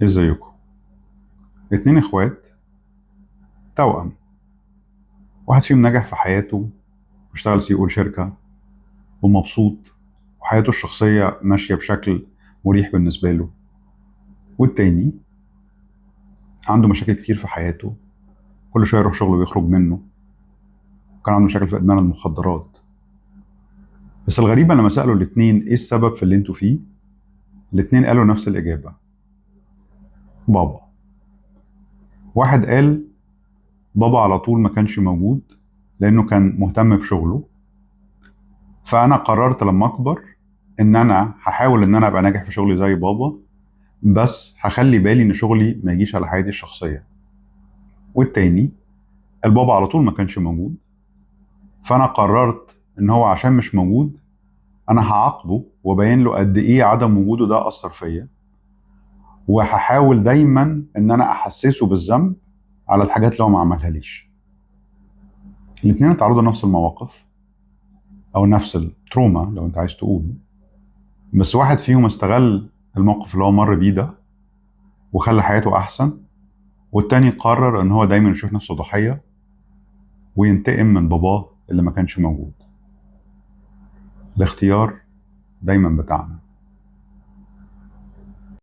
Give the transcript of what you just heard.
ازيكم؟ اتنين اخوات توأم. واحد فيهم نجح في حياته واشتغل سي او شركة ومبسوط، وحياته الشخصية ماشية بشكل مريح بالنسبة له. والتاني عنده مشاكل كتير في حياته، كل شوية يروح شغله ويخرج منه، وكان عنده مشاكل في إدمان المخدرات. بس الغريبة لما سألوا الاتنين ايه السبب في اللي انتوا فيه، الاتنين قالوا نفس الإجابة: بابا. واحد قال بابا على طول ما كانش موجود لأنه كان مهتم بشغله، فأنا قررت لما أكبر إن أنا هحاول إن أنا أبقى ناجح في شغلي زي بابا، بس هخلي بالي ان شغلي ما يجيش على حياتي الشخصيه. والتاني البابا على طول ما كانش موجود، فانا قررت ان هو عشان مش موجود انا هعاقبه وابين له قد ايه عدم وجوده ده اثر فيا، وهحاول دايما ان انا احسسه بالذنب على الحاجات اللي هو ما عملها ليش. الاثنين اتعرضوا لنفس المواقف او نفس التروما لو انت عايز تقول، بس واحد فيهم استغل الموقف اللي هو مر بيه ده وخلى حياته احسن، والتاني قرر ان هو دايما يشوف نفسه ضحيه وينتقم من باباه اللي ما كانش موجود. الاختيار دايما بتاعنا.